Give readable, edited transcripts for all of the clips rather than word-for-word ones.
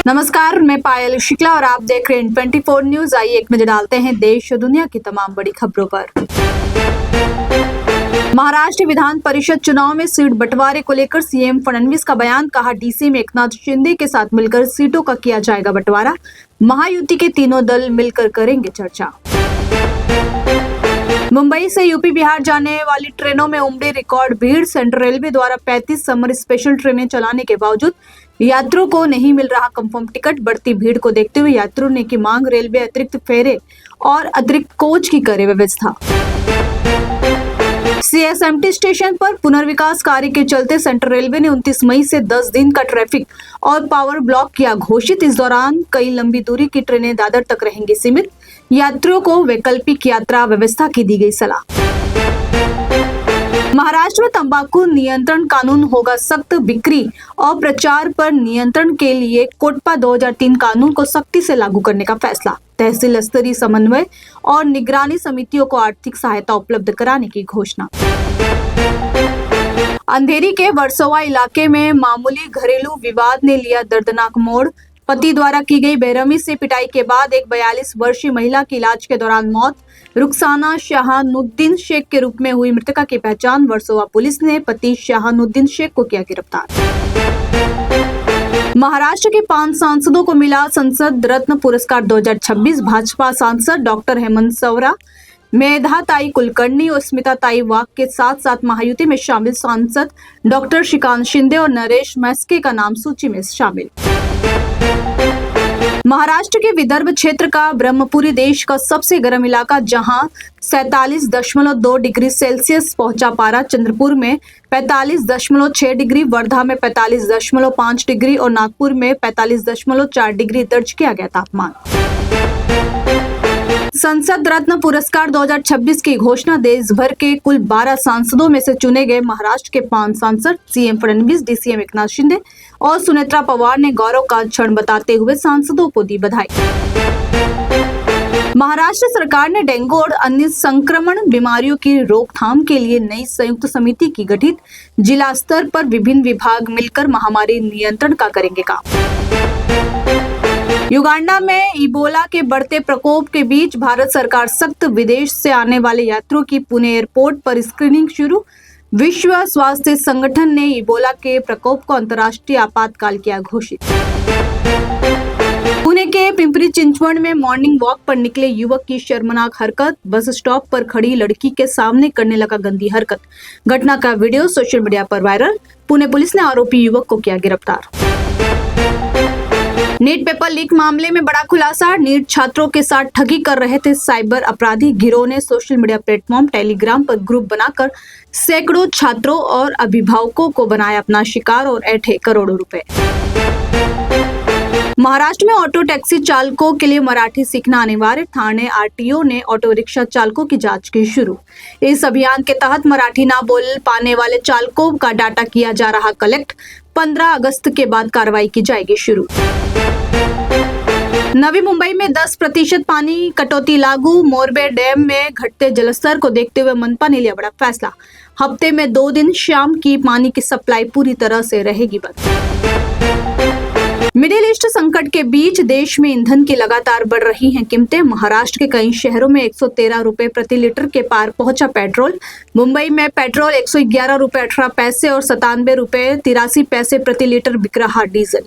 नमस्कार, मैं पायल शुक्ला और आप देख रहे हैं 24 न्यूज। आइए एक नजर डालते हैं देश और दुनिया की तमाम बड़ी खबरों पर। महाराष्ट्र विधान परिषद चुनाव में सीट बंटवारे को लेकर सीएम फडणवीस का बयान। कहा, डीसीएम एकनाथ शिंदे के साथ मिलकर सीटों का किया जाएगा बंटवारा। महायुति के तीनों दल मिलकर करेंगे चर्चा। मुंबई से यूपी बिहार जाने वाली ट्रेनों में उमड़ी रिकॉर्ड भीड़। सेंट्रल रेलवे द्वारा 35 समर स्पेशल ट्रेनें चलाने के बावजूद यात्रियों को नहीं मिल रहा कंफर्म टिकट। बढ़ती भीड़ को देखते हुए यात्रियों ने की मांग, रेलवे अतिरिक्त फेरे और अतिरिक्त कोच की करे व्यवस्था। सीएसएमटी स्टेशन पर पुनर्विकास कार्य के चलते सेंट्रल रेलवे ने 29 मई से 10 दिन का ट्रैफिक और पावर ब्लॉक किया घोषित। इस दौरान कई लंबी दूरी की ट्रेनें दादर तक रहेंगी सीमित। यात्रियों को वैकल्पिक यात्रा व्यवस्था की दी गई सलाह। महाराष्ट्र में तंबाकू नियंत्रण कानून होगा सख्त। बिक्री और प्रचार पर नियंत्रण के लिए कोटपा 2003 कानून को सख्ती से लागू करने का फैसला। तहसील स्तरीय समन्वय और निगरानी समितियों को आर्थिक सहायता उपलब्ध कराने की घोषणा। अंधेरी के वर्सोवा इलाके में मामूली घरेलू विवाद ने लिया दर्दनाक मोड़। पति द्वारा की गई बेरहमी से पिटाई के बाद एक 42 वर्षीय महिला की इलाज के दौरान मौत। रुखसाना शाहनुद्दीन शेख के रूप में हुई मृतका की पहचान। वर्सोवा पुलिस ने पति शाहनुद्दीन शेख को किया गिरफ्तार। महाराष्ट्र के 5 सांसदों को मिला संसद रत्न पुरस्कार 2026। भाजपा सांसद डॉक्टर हेमंत सवरा, मेधाताई कुलकर्णी और स्मिताताई वाघ के साथ साथ महायुति में शामिल सांसद डॉक्टर श्रीकांत शिंदे और नरेश मैस्के का नाम सूची में शामिल। महाराष्ट्र के विदर्भ क्षेत्र का ब्रह्मपुरी देश का सबसे गर्म इलाका, जहां 47.2 डिग्री सेल्सियस पहुंचा पारा। चंद्रपुर में 45.6 डिग्री, वर्धा में 45.5 डिग्री और नागपुर में 45.4 डिग्री दर्ज किया गया तापमान। संसद रत्न पुरस्कार 2026 की घोषणा। देश भर के कुल 12 सांसदों में से चुने गए महाराष्ट्र के 5 सांसद सीएम फडणवीस, डीसीएम एकनाथ शिंदे और सुनेत्रा पवार ने गौरव का क्षण बताते हुए सांसदों को दी बधाई। महाराष्ट्र सरकार ने डेंगू और अन्य संक्रमण बीमारियों की रोकथाम के लिए नई संयुक्त समिति की गठित। जिला स्तर पर विभिन्न विभाग मिलकर महामारी नियंत्रण का करेंगे काम। युगांडा में इबोला के बढ़ते प्रकोप के बीच भारत सरकार सख्त। विदेश से आने वाले यात्रियों की पुणे एयरपोर्ट पर स्क्रीनिंग शुरू। विश्व स्वास्थ्य संगठन ने इबोला के प्रकोप को अंतर्राष्ट्रीय आपातकाल किया घोषित। पुणे के पिंपरी चिंचवड में मॉर्निंग वॉक पर निकले युवक की शर्मनाक हरकत। बस स्टॉप पर खड़ी लड़की के सामने करने लगा गंदी हरकत। घटना का वीडियो सोशल मीडिया पर वायरल। पुणे पुलिस ने आरोपी युवक को किया गिरफ्तार। नीट पेपर लीक मामले में बड़ा खुलासा। नीट छात्रों के साथ ठगी कर रहे थे साइबर अपराधी। गिरोह ने सोशल मीडिया प्लेटफॉर्म टेलीग्राम पर ग्रुप बनाकर सैकड़ों छात्रों और अभिभावकों को बनाया अपना शिकार और ऐंठे करोड़ों रुपए। महाराष्ट्र में ऑटो टैक्सी चालकों के लिए मराठी सीखना अनिवार्य। ठाणे आरटीओ ने ऑटो रिक्शा चालकों की जांच की शुरू। इस अभियान के तहत मराठी ना बोल पाने वाले चालकों का डाटा किया जा रहा कलेक्ट। 15 अगस्त के बाद कार्रवाई की जाएगी शुरू। नवी मुंबई में 10% पानी कटौती लागू। मोरबे डैम में घटते जलस्तर को देखते हुए मनपा ने लिया बड़ा फैसला। हफ्ते में 2 दिन शाम की पानी की सप्लाई पूरी तरह से रहेगी बंद। मिडिल ईस्ट संकट के बीच देश में ईंधन की लगातार बढ़ रही हैं कीमतें। महाराष्ट्र के कई शहरों में 113 रुपए प्रति लीटर के पार पहुंचा पेट्रोल। मुंबई में पेट्रोल 111 रुपए 18 पैसे और 97 रुपए 83 पैसे प्रति लीटर बिक रहा डीजल।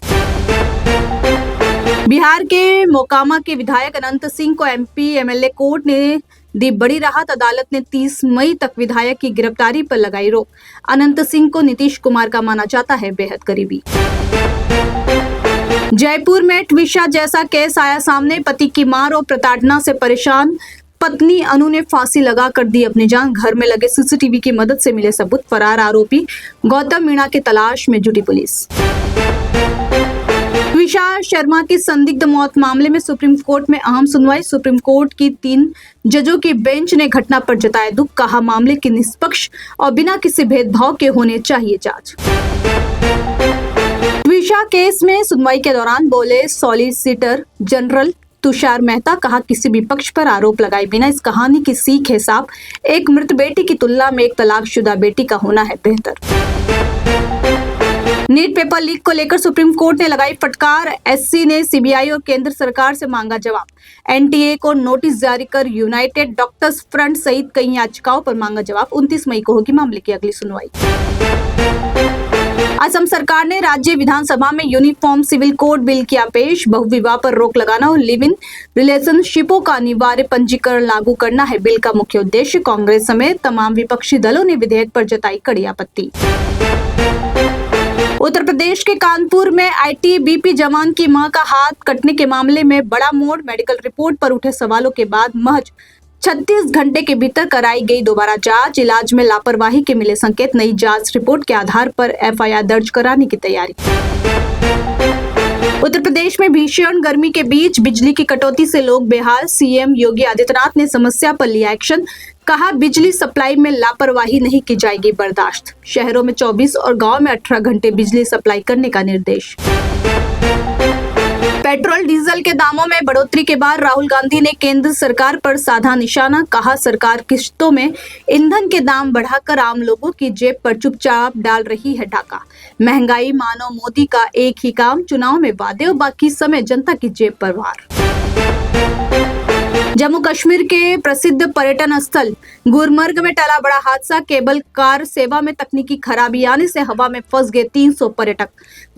बिहार के मोकामा के विधायक अनंत सिंह को एमपी एमएलए कोर्ट ने दी बड़ी राहत। अदालत ने 30 मई तक विधायक की गिरफ्तारी पर लगाई रोक। अनंत सिंह को नीतीश कुमार का माना जाता है बेहद करीबी। जयपुर में ट्विशा जैसा केस आया सामने। पति की मार और प्रताड़ना से परेशान पत्नी अनु ने फांसी लगाकर दी अपनी जान। घर में लगे सीसीटीवी की मदद से मिले सबूत। फरार आरोपी गौतम मीणा की तलाश में जुटी पुलिस। ट्विशा शर्मा की संदिग्ध मौत मामले में सुप्रीम कोर्ट में अहम सुनवाई। सुप्रीम कोर्ट की 3 जजों की बेंच ने घटना पर जताया दुख। कहा, मामले की निष्पक्ष और बिना किसी भेदभाव के होने चाहिए जांच। ट्विशा केस में सुनवाई के दौरान बोले सॉलिसिटर जनरल तुषार मेहता। कहा, किसी भी पक्ष पर आरोप लगाए बिना इस कहानी की सीख है साफ। एक मृत बेटी की तुलना में एक तलाकशुदा बेटी का होना है बेहतर। नीट पेपर लीक को लेकर सुप्रीम कोर्ट ने लगाई फटकार। एससी ने सीबीआई और केंद्र सरकार से मांगा जवाब। एनटीए को नोटिस जारी कर यूनाइटेड डॉक्टर्स फ्रंट सहित कई याचिकाओं पर मांगा जवाब। 29 मई को होगी मामले की अगली सुनवाई। असम सरकार ने राज्य विधानसभा में यूनिफॉर्म सिविल कोड बिल किया पेश। बहुविवाह पर रोक लगाना और लिव इन रिलेशनशिपों का अनिवार्य पंजीकरण लागू करना है बिल का मुख्य उद्देश्य। कांग्रेस समेत तमाम विपक्षी दलों ने विधेयक पर जताई कड़ी आपत्ति। उत्तर प्रदेश के कानपुर में आईटीबीपी जवान की मां का हाथ कटने के मामले में बड़ा मोड़। मेडिकल रिपोर्ट पर उठे सवालों के बाद महज 36 घंटे के भीतर कराई गई दोबारा जांच। इलाज में लापरवाही के मिले संकेत। नई जांच रिपोर्ट के आधार पर एफआईआर दर्ज कराने की तैयारी। उत्तर प्रदेश में भीषण गर्मी के बीच बिजली की कटौती से लोग बेहाल। सीएम योगी आदित्यनाथ ने समस्या पर लिया एक्शन। कहा बिजली सप्लाई में लापरवाही नहीं की जाएगी बर्दाश्त। शहरों में 24 और गांव में 18 घंटे बिजली सप्लाई करने का निर्देश। पेट्रोल डीजल के दामों में बढ़ोतरी के बाद राहुल गांधी ने केंद्र सरकार पर साधा निशाना। कहा सरकार किश्तों में ईंधन के दाम बढ़ाकर आम लोगों की जेब पर चुपचाप डाल रही है डाका। महंगाई मानो मोदी का एक ही काम, चुनाव में वादे और बाकी समय जनता की जेब पर वार। जम्मू कश्मीर के प्रसिद्ध पर्यटन स्थल गुलमर्ग में टला बड़ा हादसा। केबल कार सेवा में तकनीकी खराबी आने से हवा में फंस गए 300 पर्यटक।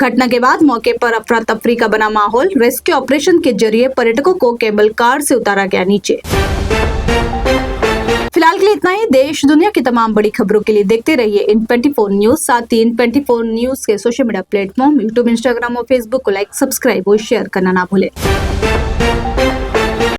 घटना के बाद मौके पर अफरा तफरी का बना माहौल। रेस्क्यू ऑपरेशन के जरिए पर्यटकों को केबल कार से उतारा गया नीचे। फिलहाल के लिए इतना ही। देश दुनिया की तमाम बड़ी खबरों के लिए देखते रहिए इन 24 न्यूज। साथ ही इन 24 न्यूज के social media platform YouTube, Instagram और फेसबुक को लाइक, सब्सक्राइब और शेयर करना ना भूलें।